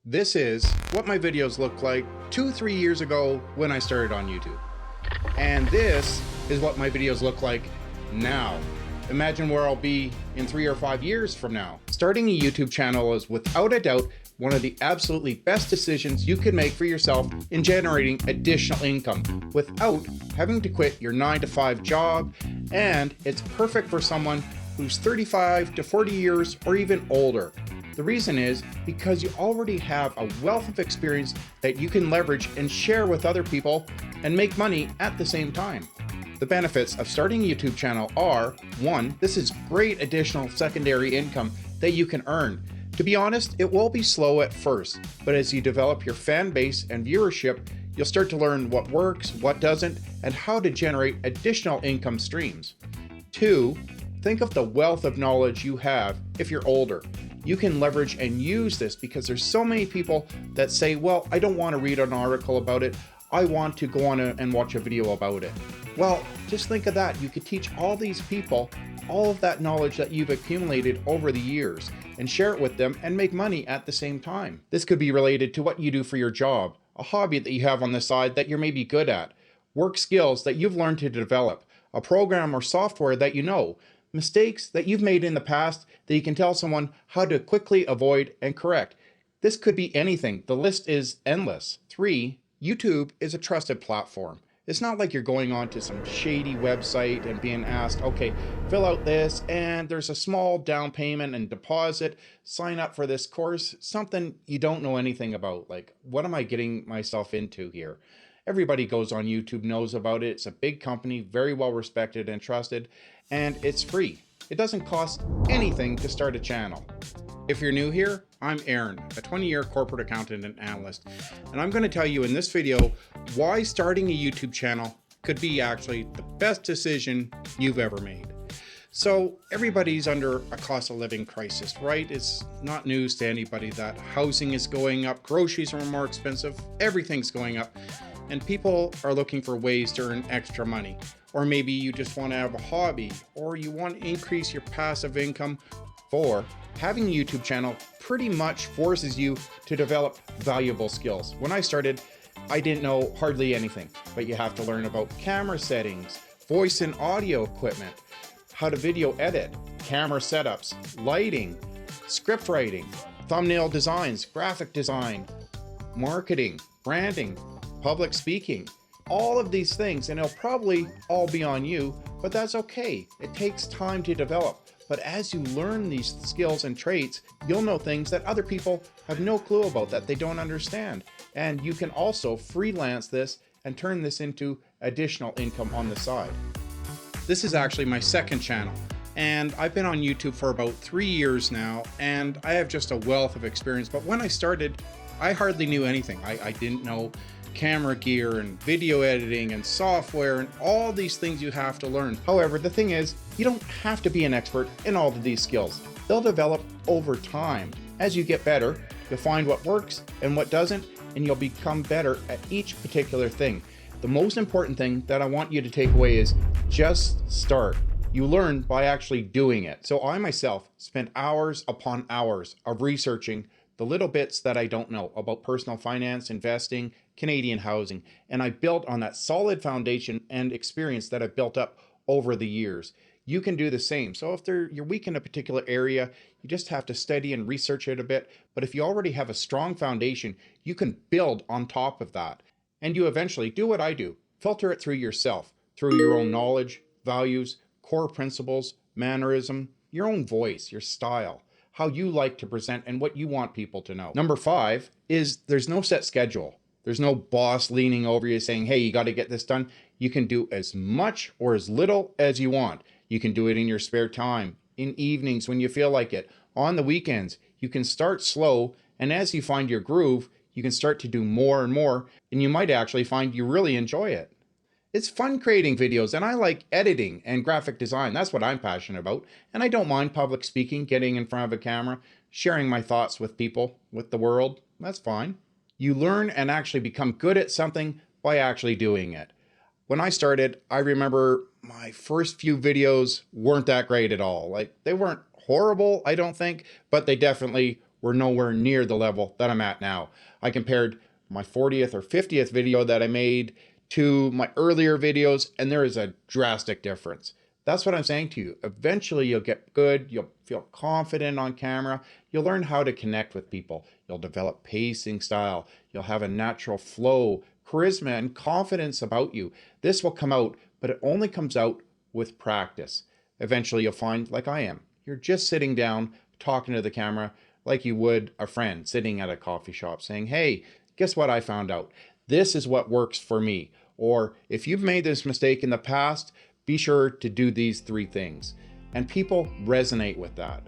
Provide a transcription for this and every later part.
This is what my videos looked like 2-3 years ago when I started on YouTube. And this is what my videos look like now. Imagine where I'll be in 3 or 5 years from now. Starting a YouTube channel is without a doubt one of the absolutely best decisions you can make for yourself in generating additional income without having to quit your 9-to-5 job. And it's perfect for someone who's 35 to 40 years or even older. The reason is because you already have a wealth of experience that you can leverage and share with other people and make money at the same time. The benefits of starting a YouTube channel are, 1, this is great additional secondary income that you can earn. To be honest, it will be slow at first, but as you develop your fan base and viewership, you'll start to learn what works, what doesn't, and how to generate additional income streams. 2, think of the wealth of knowledge you have if you're older. You can leverage and use this because there's so many people that say, well, I don't want to read an article about it. I want to go on and watch a video about it. Well, just think of that. You could teach all these people all of that knowledge that you've accumulated over the years and share it with them and make money at the same time. This could be related to what you do for your job, a hobby that you have on the side that you're maybe good at, work skills that you've learned to develop, a program or software that you know, mistakes that you've made in the past that you can tell someone how to quickly avoid and correct. This could be anything. The list is endless. 3, YouTube is a trusted platform. It's not like you're going on to some shady website and being asked, okay, fill out this and there's a small down payment and deposit, sign up for this course, something you don't know anything about. Like, what am I getting myself into here? Everybody goes on YouTube, knows about it. It's a big company, very well respected and trusted, and it's free. It doesn't cost anything to start a channel. If you're new here, I'm Aaron, a 20-year corporate accountant and analyst, and I'm going to tell you in this video why starting a YouTube channel could be actually the best decision you've ever made. So everybody's under a cost of living crisis, right? It's not news to anybody that housing is going up, groceries are more expensive, everything's going up, and people are looking for ways to earn extra money. Or maybe you just want to have a hobby, or you want to increase your passive income. 4, having a YouTube channel pretty much forces you to develop valuable skills. When I started, I didn't know hardly anything, but you have to learn about camera settings, voice and audio equipment, how to video edit, camera setups, lighting, script writing, thumbnail designs, graphic design, marketing, branding, public speaking, all of these things, and it'll probably all be on you, but that's okay. It takes time to develop. But as you learn these skills and traits, you'll know things that other people have no clue about, that they don't understand. And you can also freelance this and turn this into additional income on the side. This is actually my second channel, and I've been on YouTube for about 3 years now, and I have just a wealth of experience. But when I started, I hardly knew anything. I didn't know camera gear and video editing and software and all these things you have to learn. However, the thing is, you don't have to be an expert in all of these skills. They'll develop over time. As you get better, you'll find what works and what doesn't, and you'll become better at each particular thing. The most important thing that I want you to take away is just start. You learn by actually doing it. So I myself spent hours upon hours of researching the little bits that I don't know about personal finance, investing, Canadian housing, and I built on that solid foundation and experience that I've built up over the years. You can do the same. So if you're weak in a particular area, you just have to study and research it a bit. But if you already have a strong foundation, you can build on top of that. And you eventually do what I do. Filter it through yourself, through your own knowledge, values, core principles, mannerism, your own voice, your style, how you like to present and what you want people to know. Number 5 is there's no set schedule. There's no boss leaning over you saying, hey, you got to get this done. You can do as much or as little as you want. You can do it in your spare time, in evenings when you feel like it, on the weekends. You can start slow, and as you find your groove, you can start to do more and more, and you might actually find you really enjoy it. It's fun creating videos, and I like editing and graphic design. That's what I'm passionate about, and I don't mind public speaking, getting in front of a camera, sharing my thoughts with people, with the world. That's fine. You learn and actually become good at something by actually doing it. When I started, I remember my first few videos weren't that great at all. Like, they weren't horrible, I don't think, but they definitely were nowhere near the level that I'm at now. I compared my 40th or 50th video that I made to my earlier videos, and there is a drastic difference. That's what I'm saying to you. Eventually you'll get good, you'll feel confident on camera, you'll learn how to connect with people, you'll develop pacing style, you'll have a natural flow, charisma, and confidence about you. This will come out, but it only comes out with practice. Eventually you'll find, like I am, you're just sitting down, talking to the camera like you would a friend sitting at a coffee shop saying, hey, guess what I found out? This is what works for me. Or if you've made this mistake in the past, be sure to do these 3 things. And people resonate with that.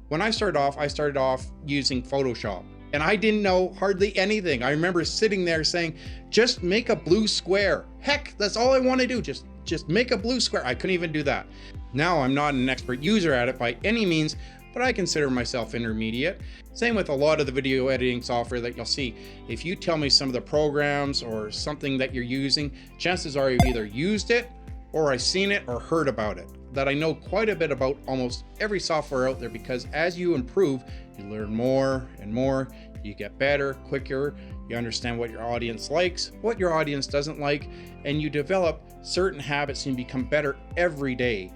When I started off using Photoshop, and I didn't know hardly anything. I remember sitting there saying, just make a blue square. Heck, that's all I want to do. Just make a blue square. I couldn't even do that. Now I'm not an expert user at it by any means, but I consider myself intermediate. Same with a lot of the video editing software that you'll see. If you tell me some of the programs or something that you're using, chances are you've either used it or I've seen it or heard about it. That I know quite a bit about almost every software out there, because as you improve, you learn more and more, you get better, quicker, you understand what your audience likes, what your audience doesn't like, and you develop certain habits and become better every day.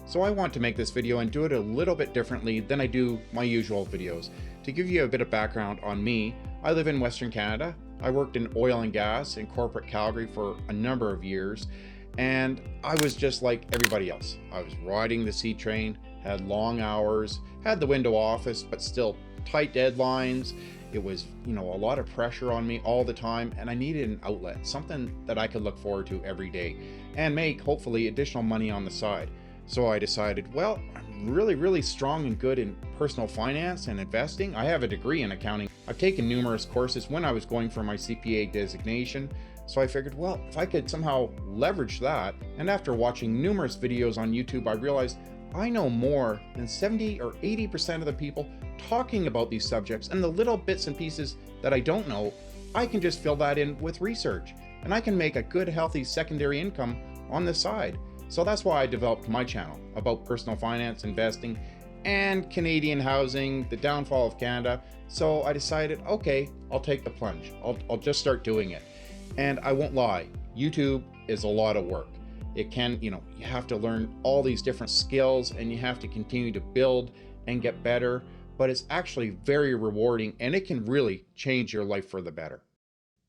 So I want to make this video and do it a little bit differently than I do my usual videos. To give you a bit of background on me, I live in Western Canada. I worked in oil and gas in corporate Calgary for a number of years. And I was just like everybody else. I was riding the C train, had long hours, had the window office, but still tight deadlines. It was, a lot of pressure on me all the time, and I needed an outlet, something that I could look forward to every day and make hopefully additional money on the side. So I decided, well, I'm really strong and good in personal finance and investing. I have a degree in accounting. I've taken numerous courses when I was going for my CPA designation. So I figured, well, if I could somehow leverage that, and after watching numerous videos on YouTube, I realized I know more than 70 or 80% of the people talking about these subjects, and the little bits and pieces that I don't know, I can just fill that in with research, and I can make a good, healthy secondary income on the side. So that's why I developed my channel about personal finance, investing, and Canadian housing, the downfall of Canada. So I decided, okay, I'll take the plunge. I'll just start doing it. And I won't lie, YouTube is a lot of work. It can, you have to learn all these different skills, and you have to continue to build and get better, but it's actually very rewarding, and it can really change your life for the better.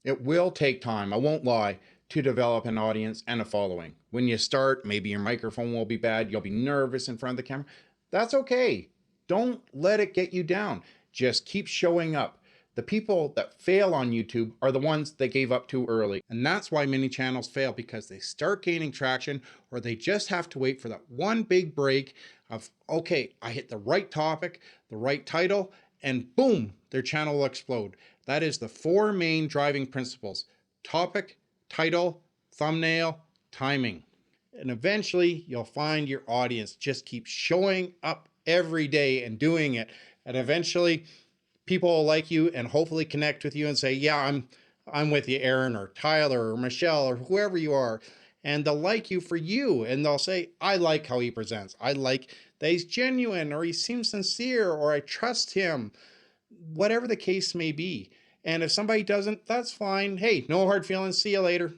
It will take time, I won't lie, to develop an audience and a following. When you start, maybe your microphone will be bad, you'll be nervous in front of the camera. That's okay. Don't let it get you down. Just keep showing up. The people that fail on YouTube are the ones that gave up too early. And that's why many channels fail, because they start gaining traction, or they just have to wait for that one big break of, okay, I hit the right topic, the right title, and boom, their channel will explode. That is the 4 main driving principles: topic, title, thumbnail, timing. And eventually you'll find your audience. Just keep showing up every day and doing it. And eventually people will like you and hopefully connect with you and say, yeah, I'm with you, Aaron, or Tyler, or Michelle, or whoever you are. And they'll like you for you. And they'll say, I like how he presents. I like that he's genuine, or he seems sincere, or I trust him, whatever the case may be. And if somebody doesn't, that's fine. Hey, no hard feelings. See you later.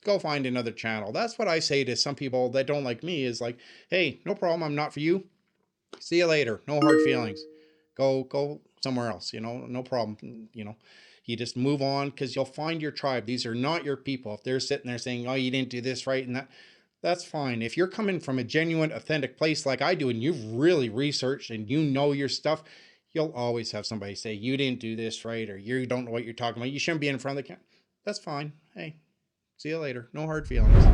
Go find another channel. That's what I say to some people that don't like me, is like, hey, no problem. I'm not for you. See you later. No hard feelings. Go somewhere else, no problem. You just move on, because you'll find your tribe. These are not your people. If they're sitting there saying, oh, you didn't do this right, and that's fine. If you're coming from a genuine, authentic place like I do, and you've really researched and you know your stuff, you'll always have somebody say, you didn't do this right, or you don't know what you're talking about. You shouldn't be in front of the camera. That's fine. Hey, see you later. No hard feelings.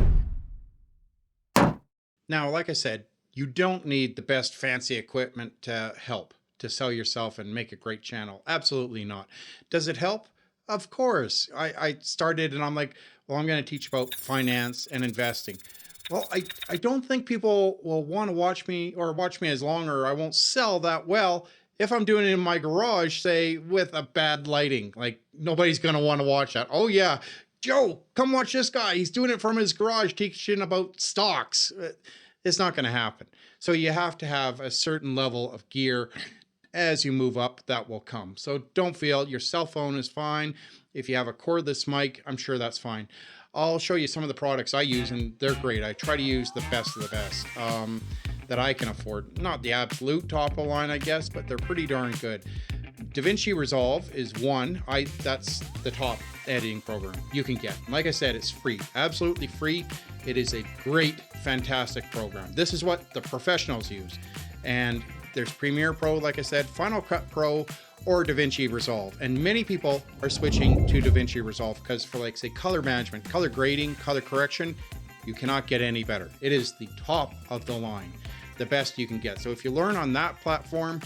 Now, like I said, you don't need the best fancy equipment to help to sell yourself and make a great channel. Absolutely not. Does it help? Of course. I started and I'm like, well, I'm going to teach about finance and investing. Well, I don't think people will want to watch me as long, or I won't sell that well if I'm doing it in my garage, say, with a bad lighting. Like, nobody's going to want to watch that. Oh yeah, Joe, come watch this guy. He's doing it from his garage, teaching about stocks. It's not going to happen. So you have to have a certain level of gear as you move up, that will come. So don't feel your cell phone is fine. If you have a cordless mic, I'm sure that's fine. I'll show you some of the products I use, and they're great. I try to use the best of the best that I can afford. Not the absolute top of the line, I guess, but they're pretty darn good. DaVinci Resolve is one. That's the top editing program you can get. Like I said, it's free, absolutely free. It is a great, fantastic program. This is what the professionals use. And there's Premiere Pro, like I said, Final Cut Pro, or DaVinci Resolve. And many people are switching to DaVinci Resolve because for, like, say, color management, color grading, color correction, you cannot get any better. It is the top of the line, the best you can get. So if you learn on that platform,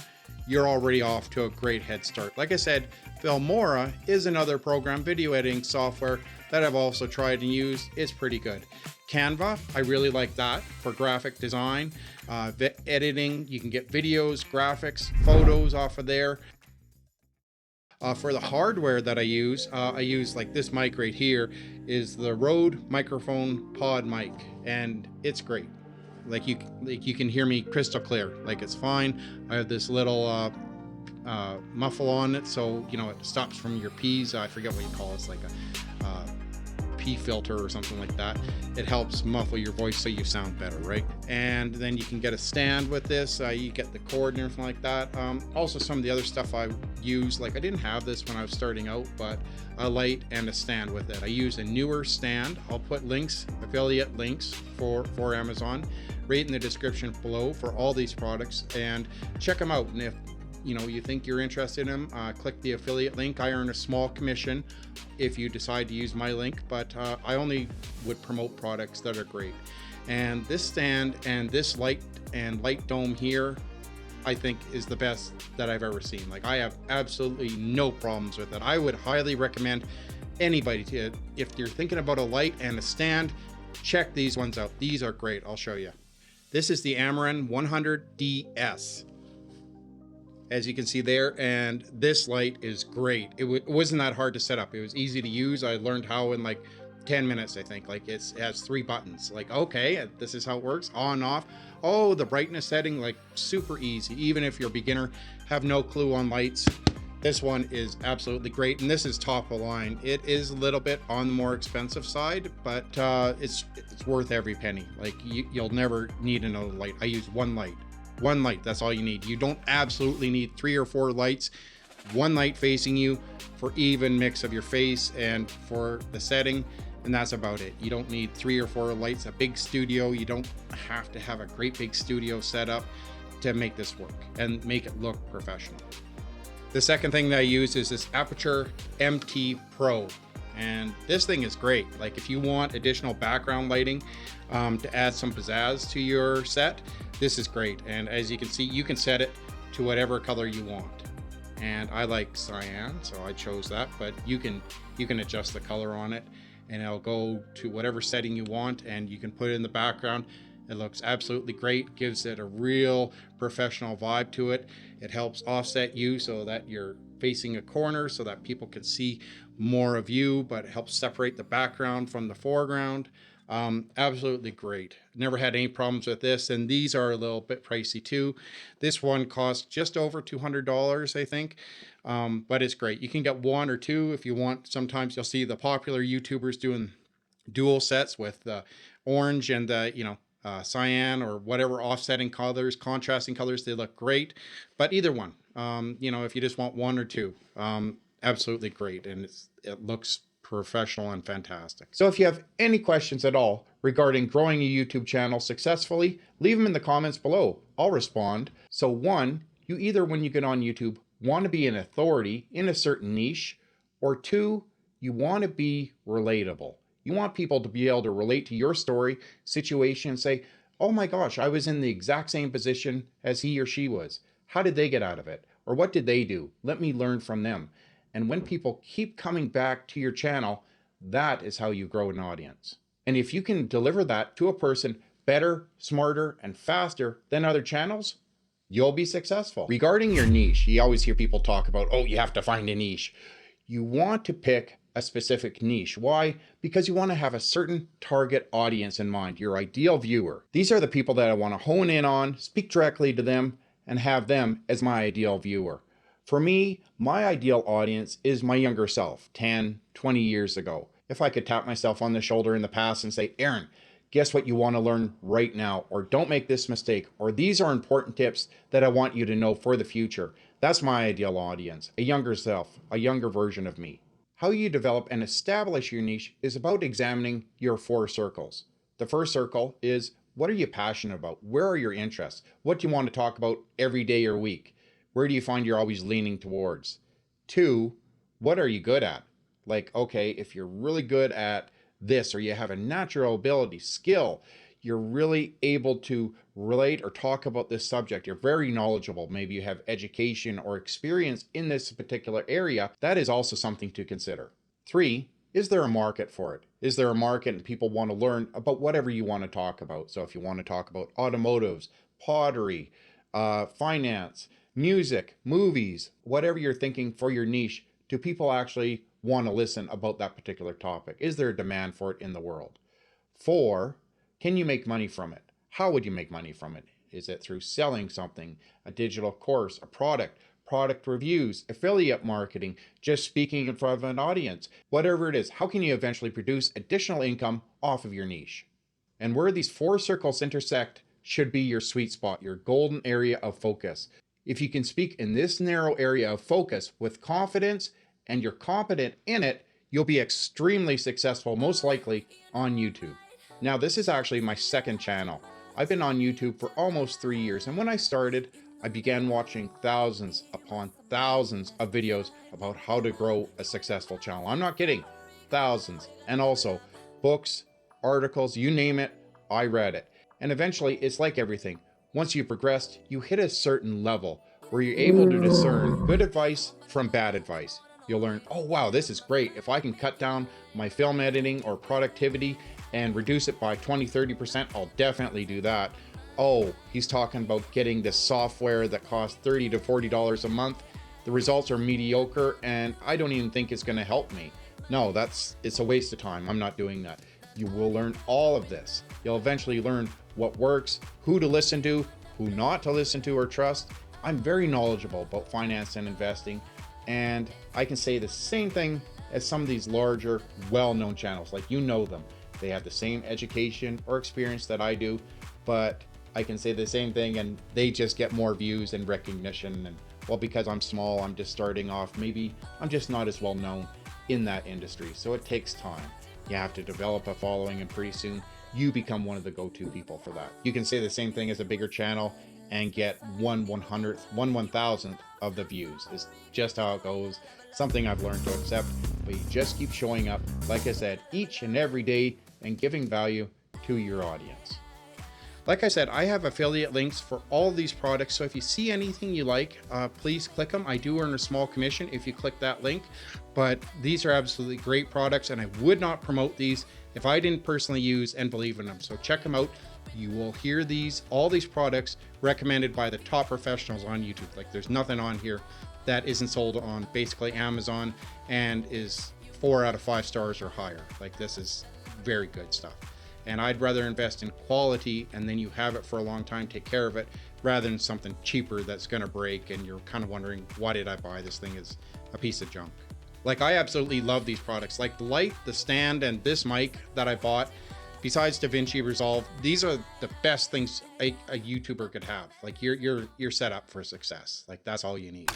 you're already off to a great head start. Like I said, Filmora is another program, video editing software, that I've also tried and used. It's pretty good. Canva, I really like that for graphic design, editing. You can get videos, graphics, photos off of there. For the hardware that I use like this mic right here is the Rode microphone pod mic, and it's great. Like you can hear me crystal clear, like it's fine. I have this little muffle on it, so you know it stops from your P's. I forget what you call it. It's like a P filter or something like that. It helps muffle your voice so you sound better, right? And then you can get a stand with this. You get the cord and everything like that. Also, some of the other stuff I use, like I didn't have this when I was starting out, but a light and a stand with it. I use a newer stand. I'll put links, affiliate links for Amazon, right in the description below for all these products, and check them out. And if you think you're interested in them, click the affiliate link. I earn a small commission if you decide to use my link, but I only would promote products that are great. And this stand and this light dome here, I think is the best that I've ever seen. Like, I have absolutely no problems with it. I would highly recommend anybody to, if you're thinking about a light and a stand, check these ones out. These are great. I'll show you. This is the Amaran 100DS. As you can see there, and this light is great. It wasn't that hard to set up. It was easy to use. I learned how in like 10 minutes, I think. Like, it has 3 buttons. Like, okay, this is how it works, on, off. Oh, the brightness setting, like super easy. Even if you're a beginner, have no clue on lights, this one is absolutely great. And this is top of the line. It is a little bit on the more expensive side, but it's worth every penny. Like, you'll never need another light. I use one light. One light, that's all you need. You don't absolutely need 3 or 4 lights. One light facing you for even mix of your face and for the setting, and that's about it. You don't need 3 or 4 lights. A big studio, you don't have to have a great big studio set up to make this work and make it look professional. The second thing that I use is this Aperture MT Pro. And this thing is great. Like, if you want additional background lighting to add some pizzazz to your set, this is great. And as you can see, you can set it to whatever color you want. And I like cyan, so I chose that, but you can adjust the color on it and it'll go to whatever setting you want, and you can put it in the background. It looks absolutely great, gives it a real professional vibe to it. It helps offset you so that you're facing a corner so that people can see more of you, but it helps separate the background from the foreground. Absolutely great. Never had any problems with this, and these are a little bit pricey too. This one costs just over $200, I think, but it's great. You can get 1 or 2 if you want. Sometimes you'll see the popular YouTubers doing dual sets with the orange and the cyan or whatever offsetting colors, contrasting colors. They look great, but either one, if you just want 1 or 2, absolutely great, and it looks professional and fantastic. So if you have any questions at all regarding growing a YouTube channel successfully, leave them in the comments below. I'll respond. So 1, you either, when you get on YouTube, want to be an authority in a certain niche, or 2, you want to be relatable. You want people to be able to relate to your story, situation, and say, oh my gosh, I was in the exact same position as he or she was. How did they get out of it? Or what did they do? Let me learn from them. And when people keep coming back to your channel, that is how you grow an audience. And if you can deliver that to a person better, smarter, and faster than other channels, you'll be successful. Regarding your niche, you always hear people talk about, oh, you have to find a niche. You want to pick a specific niche. Why? Because you want to have a certain target audience in mind, your ideal viewer. These are the people that I want to hone in on, speak directly to them, and have them as my ideal viewer. For me, my ideal audience is my younger self, 10, 20 years ago. If I could tap myself on the shoulder in the past and say, Aaron, guess what you want to learn right now, or don't make this mistake, or these are important tips that I want you to know for the future. That's my ideal audience, a younger self, a younger version of me. How you develop and establish your niche is about examining your 4 circles. The first circle is, what are you passionate about? Where are your interests? What do you want to talk about every day or week? Where do you find you're always leaning towards? 2, what are you good at? Like, okay, if you're really good at this, or you have a natural ability, skill, you're really able to relate or talk about this subject, you're very knowledgeable, maybe you have education or experience in this particular area, that is also something to consider. 3, is there a market for it? Is there a market and people want to learn about whatever you want to talk about? So if you want to talk about automotives, pottery, finance, music, movies, whatever you're thinking for your niche, do people actually want to listen about that particular topic? Is there a demand for it in the world? 4, can you make money from it? How would you make money from it? Is it through selling something, a digital course, a product reviews, affiliate marketing, just speaking in front of an audience? Whatever it is, how can you eventually produce additional income off of your niche? And where these 4 circles intersect should be your sweet spot, your golden area of focus. If you can speak in this narrow area of focus with confidence and you're competent in it, you'll be extremely successful, most likely on YouTube. Now, this is actually my second channel. I've been on YouTube for almost 3 years, and when I started, I began watching thousands upon thousands of videos about how to grow a successful channel. I'm not kidding, thousands. And also books, articles, you name it, I read it. And eventually, it's like everything. Once you've progressed, you hit a certain level where you're able to discern good advice from bad advice. You'll learn, oh wow, this is great. If I can cut down my film editing or productivity and reduce it by 20-30%, I'll definitely do that. Oh, he's talking about getting this software that costs $30 to $40 a month. The results are mediocre and I don't even think it's going to help me. No, it's a waste of time. I'm not doing that. You will learn all of this. You'll eventually learn what works, who to listen to, who not to listen to or trust. I'm very knowledgeable about finance and investing, and I can say the same thing as some of these larger, well-known channels, like you know them. They have the same education or experience that I do, but I can say the same thing and they just get more views and recognition. And well, because I'm small, I'm just starting off, maybe I'm just not as well known in that industry. So it takes time. You have to develop a following, and pretty soon you become one of the go-to people for that. You can say the same thing as a bigger channel and get 1/1,000th of the views. It's just how it goes. Something I've learned to accept, but you just keep showing up, like I said, each and every day and giving value to your audience. Like I said, I have affiliate links for all these products, so if you see anything you like, please click them. I do earn a small commission if you click that link, but these are absolutely great products, and I would not promote these if I didn't personally use and believe in them. So check them out. You will hear all these products recommended by the top professionals on YouTube. Like, there's nothing on here that isn't sold on basically Amazon and is 4 out of 5 stars or higher. Like, this is very good stuff. And I'd rather invest in quality and then you have it for a long time, take care of it, rather than something cheaper that's going to break and you're kind of wondering, why did I buy this thing? Is a piece of junk. Like, I absolutely love these products, like the light, the stand, and this mic that I bought. Besides DaVinci Resolve, these are the best things a YouTuber could have. Like, you're set up for success. Like, that's all you need.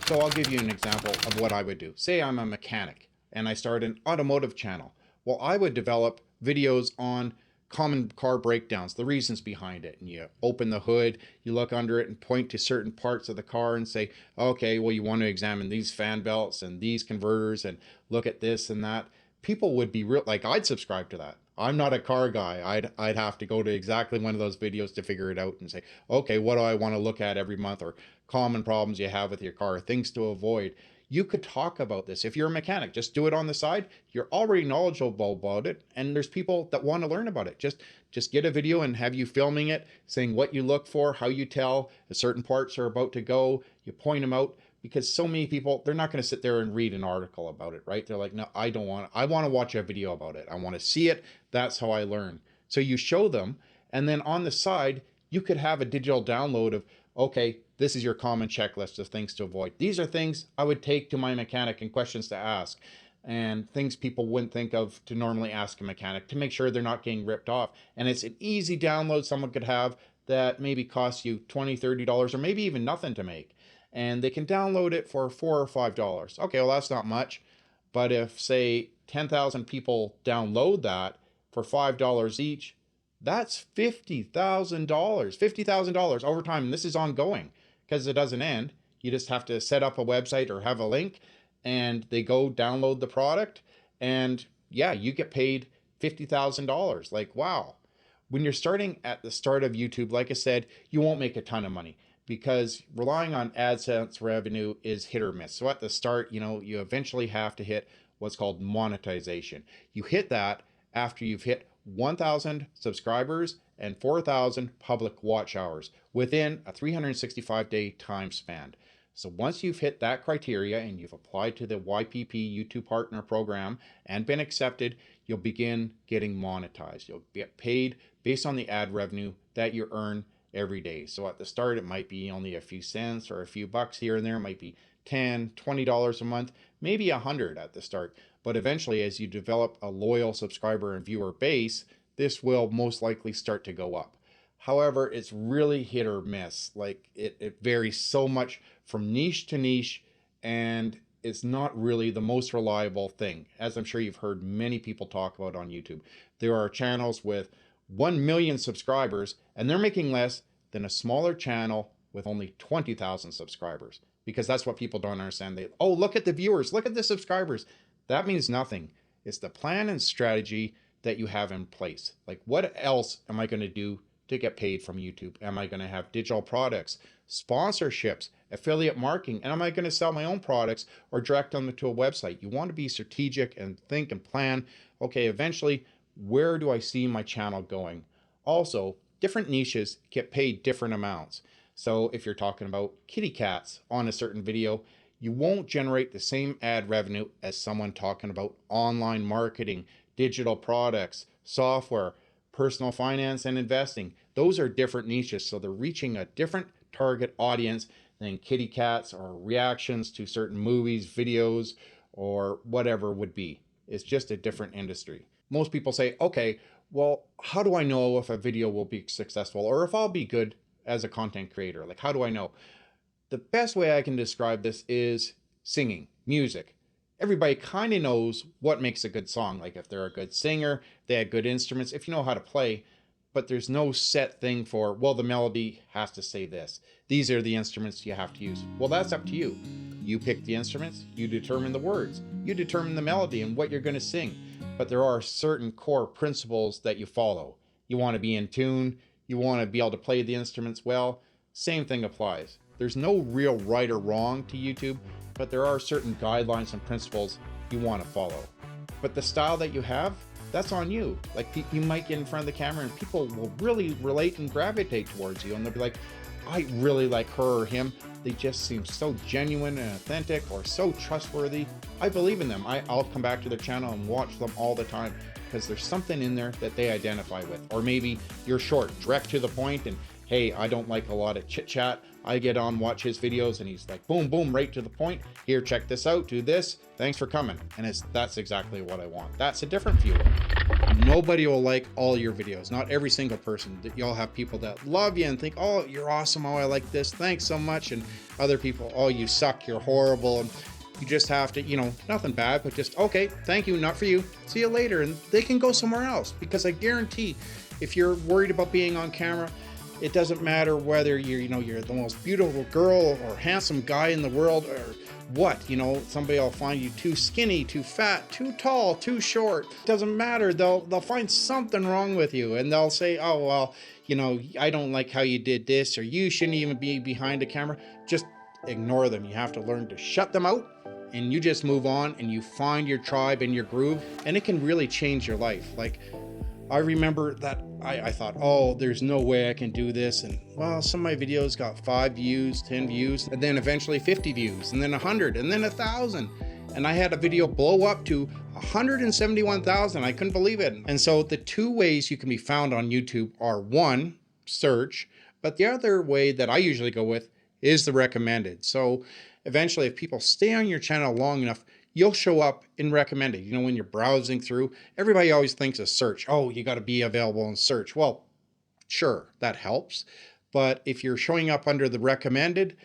So I'll give you an example of what I would do. Say I'm a mechanic and I start an automotive channel. Well, I would develop videos on common car breakdowns, the reasons behind it. And you open the hood, you look under it and point to certain parts of the car and say, okay, well, you want to examine these fan belts and these converters and look at this and that. People would be real, like, I'd subscribe to that. I'm not a car guy. I'd have to go to exactly one of those videos to figure it out and say, okay, what do I want to look at every month, or common problems you have with your car, things to avoid. You could talk about this. If you're a mechanic, just do it on the side. You're already knowledgeable about it, and there's people that want to learn about it. Just get a video and have you filming it, saying what you look for, how you tell if certain parts are about to go. You point them out, because so many people, they're not going to sit there and read an article about it, right? They're like, no, I don't want it. I want to watch a video about it. I want to see it. That's how I learn. So you show them, and then on the side, you could have a digital download of okay, this is your common checklist of things to avoid. These are things I would take to my mechanic and questions to ask, and things people wouldn't think of to normally ask a mechanic to make sure they're not getting ripped off. And it's an easy download someone could have that maybe costs you $20, $30, or maybe even nothing to make. And they can download it for $4 or $5. Okay, well, that's not much. But if, say, 10,000 people download that for $5 each, that's $50,000, $50,000 over time. And this is ongoing because it doesn't end. You just have to set up a website or have a link, and they go download the product, and yeah, you get paid $50,000. Like, wow. When you're starting at the start of YouTube, like I said, you won't make a ton of money because relying on AdSense revenue is hit or miss. So at the start, you eventually have to hit what's called monetization. You hit that after you've hit 1,000 subscribers and 4,000 public watch hours within a 365-day time span. So once you've hit that criteria and you've applied to the YPP YouTube Partner Program and been accepted, you'll begin getting monetized. You'll get paid based on the ad revenue that you earn every day. So at the start, it might be only a few cents or a few bucks here and there. It might be $10, $20 a month, maybe $100 at the start. But eventually, as you develop a loyal subscriber and viewer base, this will most likely start to go up. However, it's really hit or miss. Like it varies so much from niche to niche, and it's not really the most reliable thing, as I'm sure you've heard many people talk about on YouTube. There are channels with 1 million subscribers, and they're making less than a smaller channel with only 20,000 subscribers, because that's what people don't understand. They, oh, look at the viewers, look at the subscribers. That means nothing. It's the plan and strategy that you have in place. Like, what else am I going to do to get paid from YouTube? Am I going to have digital products, sponsorships, affiliate marketing? And am I going to sell my own products or direct them to a website? You want to be strategic and think and plan, okay, eventually, where do I see my channel going? Also, different niches get paid different amounts. So if you're talking about kitty cats on a certain video, you won't generate the same ad revenue as someone talking about online marketing, digital products, software, personal finance, and investing. Those are different niches, so they're reaching a different target audience than kitty cats or reactions to certain movies, videos, or whatever would be. It's just a different industry. Most people say, okay, well, how do I know if a video will be successful or if I'll be good as a content creator? Like, how do I know? The best way I can describe this is singing, music. Everybody kind of knows what makes a good song. Like if they're a good singer, they have good instruments, if you know how to play, but there's no set thing for, well, the melody has to say this. These are the instruments you have to use. Well, that's up to you. You pick the instruments, you determine the words, you determine the melody and what you're going to sing. But there are certain core principles that you follow. You want to be in tune, you want to be able to play the instruments well. Same thing applies. There's no real right or wrong to YouTube, but there are certain guidelines and principles you want to follow. But the style that you have, that's on you. Like you might get in front of the camera and people will really relate and gravitate towards you, and they'll be like, I really like her or him. They just seem so genuine and authentic or so trustworthy. I believe in them. I'll come back to their channel and watch them all the time because there's something in there that they identify with. Or maybe you're short, direct to the point, and hey, I don't like a lot of chit chat. I get on, watch his videos, and he's like, boom, boom, right to the point. Here, check this out, do this. Thanks for coming. And that's exactly what I want. That's a different viewer. Nobody will like all your videos. Not every single person. You'll have people that love you and think, oh, you're awesome. Oh, I like this. Thanks so much. And other people, oh, you suck. You're horrible. And you just have to, nothing bad, but just, okay, thank you, not for you. See you later. And they can go somewhere else, because I guarantee if you're worried about being on camera, it doesn't matter whether you're the most beautiful girl or handsome guy in the world or what, somebody will find you too skinny, too fat, too tall, too short. It doesn't matter. They'll find something wrong with you, and they'll say, oh, well, I don't like how you did this, or you shouldn't even be behind a camera. Just ignore them. You have to learn to shut them out, and you just move on and you find your tribe and your groove, and it can really change your life. Like, I remember that I thought, oh, there's no way I can do this. And well, some of my videos got 5 views, 10 views, and then eventually 50 views, and then 100, and then 1,000. And I had a video blow up to 171,000. I couldn't believe it. And so the 2 ways you can be found on YouTube are: 1, search, But the other way that I usually go with is the recommended. So eventually, if people stay on your channel long enough, you'll show up in recommended. You know, when you're browsing through, everybody always thinks of search. Oh, you got to be available in search. Well, sure, that helps. But if you're showing up under the recommended,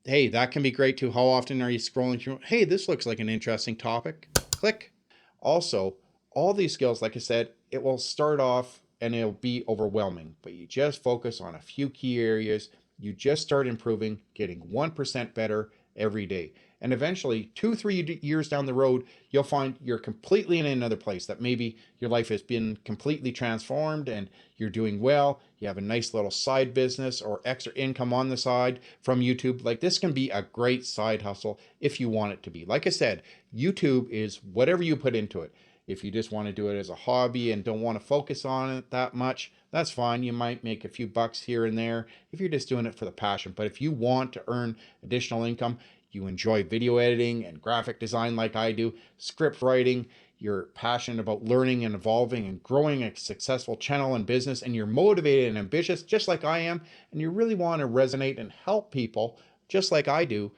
hey, that can be great too. How often are you scrolling through? Hey, this looks like an interesting topic. Click. Also, all these skills, like I said, it will start off and it'll be overwhelming, but you just focus on a few key areas. You just start improving, getting 1% better every day. And eventually, 2-3 years down the road, you'll find you're completely in another place, that maybe your life has been completely transformed and you're doing well. You have a nice little side business or extra income on the side from YouTube. Like, this can be a great side hustle if you want it to be. Like I said, YouTube is whatever you put into it. If you just want to do it as a hobby and don't want to focus on it that much, that's fine. You might make a few bucks here and there if you're just doing it for the passion. But if you want to earn additional income, you enjoy video editing and graphic design like I do, script writing, you're passionate about learning and evolving and growing a successful channel and business, and you're motivated and ambitious just like I am, and you really want to resonate and help people just like I do,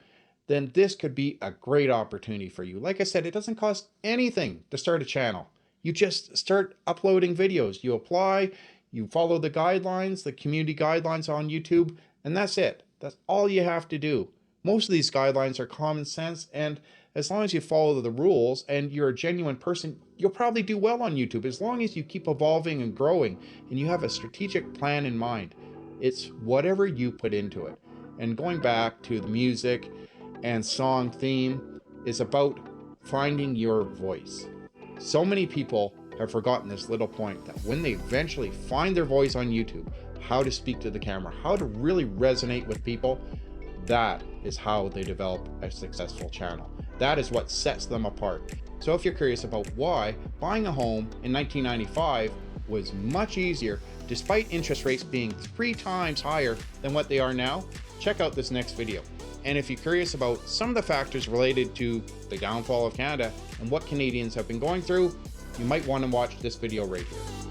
then this could be a great opportunity for you. Like I said, it doesn't cost anything to start a channel. You just start uploading videos. You apply, you follow the guidelines, the community guidelines on YouTube, and that's it. That's all you have to do. Most of these guidelines are common sense, and as long as you follow the rules and you're a genuine person, you'll probably do well on YouTube as long as you keep evolving and growing and you have a strategic plan in mind. It's whatever you put into it. And going back to the music and song theme is about finding your voice. So many people have forgotten this little point, that when they eventually find their voice on YouTube, how to speak to the camera, how to really resonate with people, that is how they develop a successful channel. That is what sets them apart. So if you're curious about why buying a home in 1995 was much easier, despite interest rates being 3 times higher than what they are now, check out this next video. And if you're curious about some of the factors related to the downfall of Canada and what Canadians have been going through, you might want to watch this video right here.